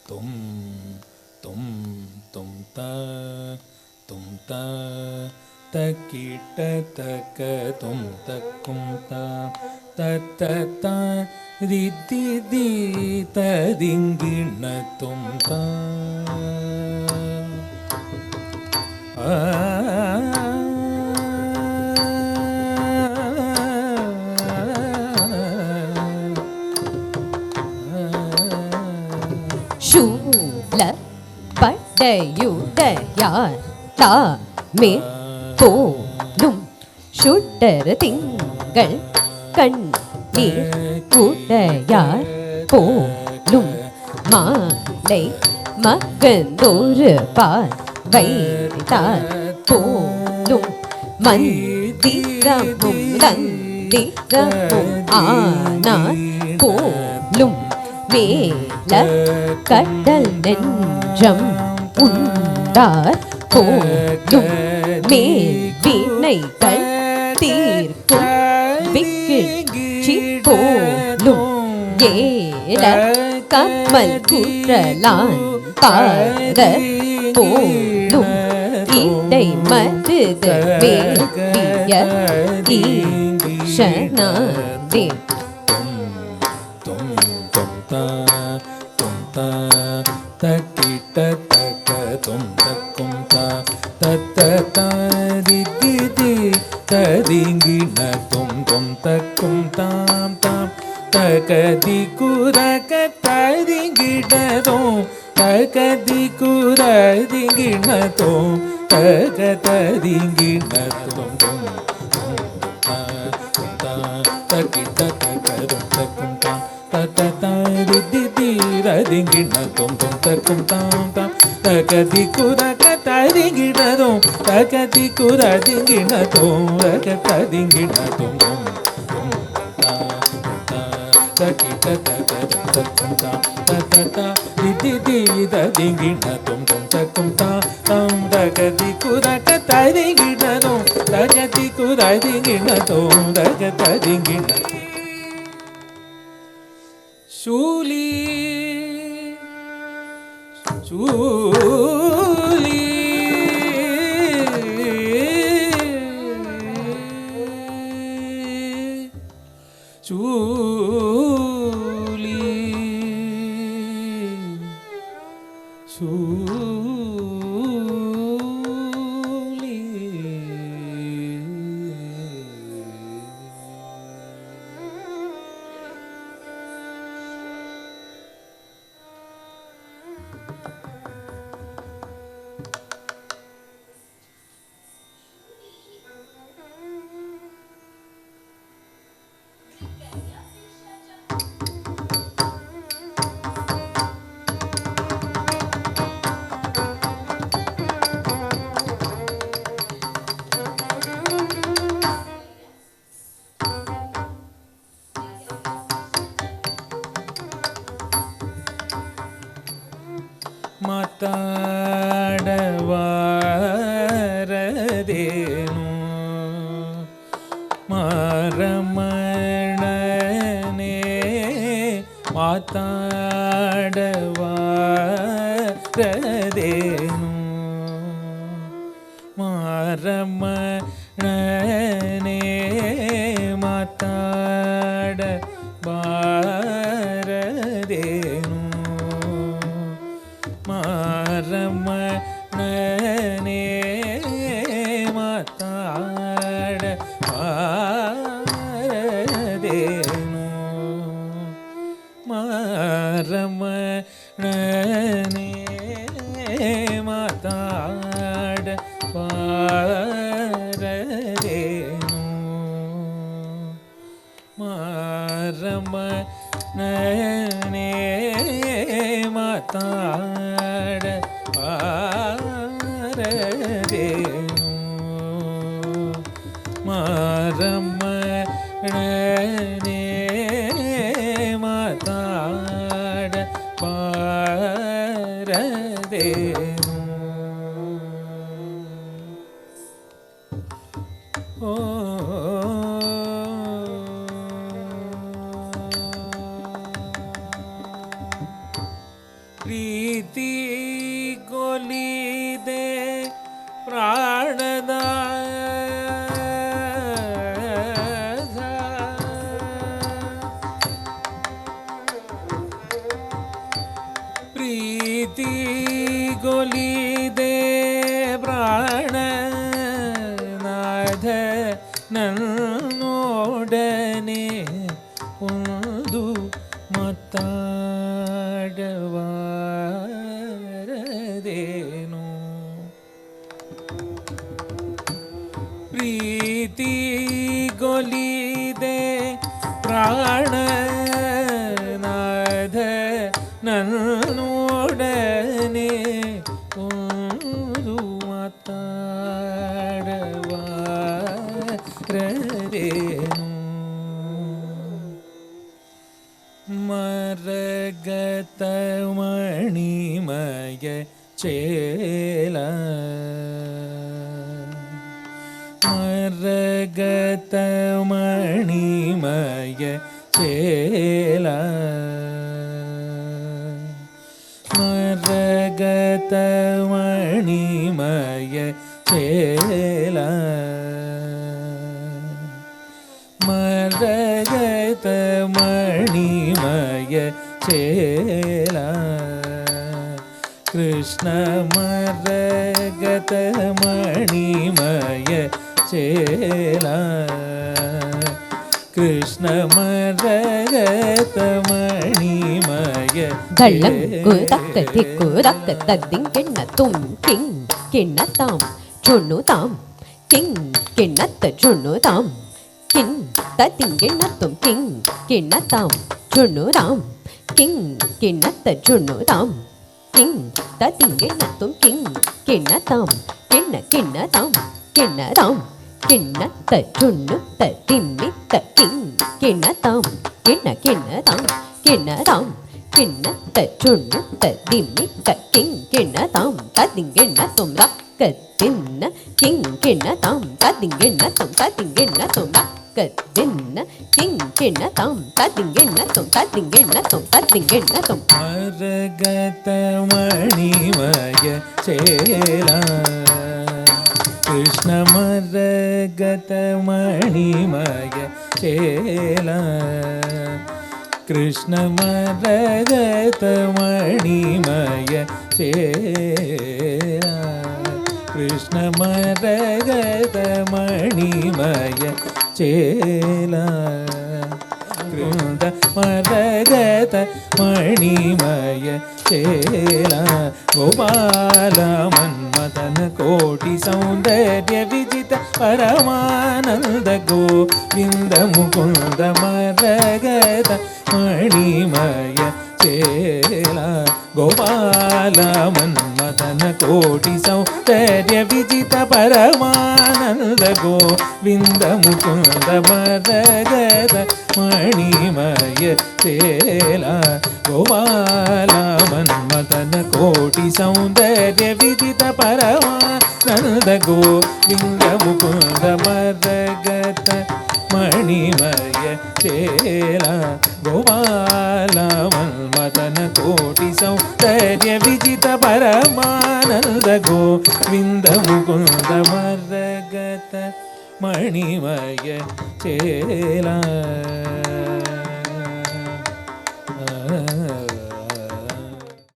तुम तुम तुम ता तुम ता तकीट तक तुम तकुम ता तता रिद्धि दी तदिंगिण तुम ता சூல படையுடையார் தாமிர் போலும் சுடர் திங்கள் கண்ணீர் உடையார் போலும் மாலை மகந்தோரு பார்வைத்தார் போலும் மந்திரமும் தந்திரமும் ஆனார் போலும் மேல கடல் நெஞ்சம் உண்டார் போலும் மேல் வினைகள் தீர்க்கும் விக்கிச்சி போலும் ஏல கமல் குற்றலான் பாத போலும் இடை மருது வேண்டிய ஈஷனாதே तकीट तक तुम तकुम ता तता रिद्धि तदिंगिण तुम तकुम ताम ताम तकदि कुरक तदिंगिण तकदि कुरदिंगिण तक तदिंगिण तुम तकीट तक तुम तकुम ता तता रिद्धि रदिंगिण तुम तकुम ताम ताम तकदि कुरक तदिंगिण तकदि कुरदिंगिण तक तदिंगिण तुम तकीट तक तकुम ताम तता रिद्धि रदिंगिण तुम तकुम ताम तकदि कुरक तदिंगिण तकदि कुरदिंगिण तक तदिंगिण शूली शूली शूली शूली ಮಾತಾಡವಾರದೇನು ಮಾರಮಣನೆ ಮಾತಾಡವಾರದೇನು ಮಾರಮಣನೆ ಮಾತಾಡಬಾರದೇನು ಮಾರಮಣನೆ ಮಾತಾಡಬಾರದೇನು ಮಾರಮಣನೆ ಮಾತಾಡಬಾರದೇನು ಮಾರಮಣನೆ ಮಾತಾಡಬಾರದೇನು ಮಾರಮಣನೆ ಮಾತಾಡಬಾರದೇನು ಓ ಪ್ರೀತಿ ಕೊಲಿದೆ ಪ್ರಾಣದ ಪ್ರೀತಿ ಕೊಲಿದೆ ಪ್ರಾಣನಾಥ ನನ್ನೊಡನೆ ಒಂದು ಮಾತಾಡಬಾರದೇನು ಪ್ರೀತಿ ಕೊಲಿದೆ ಪ್ರಾಣನಾಥ ನನ್ನೊಡನೆ ಒಂದು ಮಾತಾಡಬಾರದೇನು ಮರಗತ ಮಣಿಮಯ ಚೇಲ ಮರಗತ ಮಣಿಮಯ ಚೇಲ ಮರಗತ ಮಣಿಮಯ ಚೇಲ ಮರಗತ ಮಣಿಮಯ ಚೇಲ ಕೃಷ್ಣ ಮರಗತ ಮಣಿಮಯ ಚೇಲ ಕೃಷ್ಣ ಮರಗತ ಮಣಿಮಯ தள்ளம் குதக்க திக்கு தக்க தத்திங் கிண்ண தும் கிங் கிண்ண தாம் சொன்னு தாம் கிங் கிண்ணத்த சொன்னு தாம் கிங் தத்திங் கிண்ண தும் கிங் கிண்ண தாம் சொன்னு தாம் கிங் கிண்ணத்த சொன்னு தாம் கிங் தத்திங் கிண்ண தும் கிங் கிண்ண தாம் கிண்ண கிண்ண தாம் கிண்ண தாம் கிண்ணத்த சொன்னு தத்திம்மி த கிங் கிண்ண தாம் கிண்ண கிண்ண தாம் கிண்ண தாம் கிண்ணத்த சொன்னு தத்திம்மி த கிங் கிண்ண தாம் தத்திங் கிண்ண தும் ரக்க தின்ன கிங் கிண்ண தாம் தத்திங் கிண்ண தும் தத்திங் கிண்ண தும் ரக்க தின்ன கிங் கிண்ண தாம் தத்திங் கிண்ண தும் தத்திங் கிண்ண தும் தத்திங் கிண்ண தும் மரகத மணிமய சேல கிருஷ்ண மரகத மணிமய சேல கிருஷ்ண மரகத மணிமய சேல கிருஷ்ண மரகத மணிமய சேல கிருந்த மரகத மணிமய சேல கோபால மன்மதன கோಟಿ ಸೌಂದರ್ಯ ವಿಜಿತ ಪರಮಾನಂದ ಗೋವಿಂದ ಮುಕುಂದ ಮರಗದ ಮಣಿಮಯ ಚೇಲ ಗೋಪಾಲ ಮನ್ಮಥನ ಕೋಟಿ ಸೌಂದರ್ಯ ವಿಜಿತ ಪರಮಾನಂದ ಗೋವಿಂದ ಮುಕುಂದ ಮರಗದ ಮಣಿಮಯ ಚೇಲ ಗೋಪಾಲ ಮನ್ಮಥನ ಕೋಟಿ ಸೌಂದರ್ಯ ವಿಜಿತ ಪರಮಾನಂದ ಗೋವಿಂದ ಮುಕುಂದ ಮರಗದ ಮಣಿಮಯ ಚೇಲ ಗೋಪಾಲ ಮನ್ಮಥನ ಕೋಟಿ ಸೌಂದರ್ಯ ವಿಜಿತ ಪರಮಾನಂದ ಗೋವಿಂದ ಮುಕುಂದ ಮರಗತ ಮಣಿಮಯ ಚೇಲ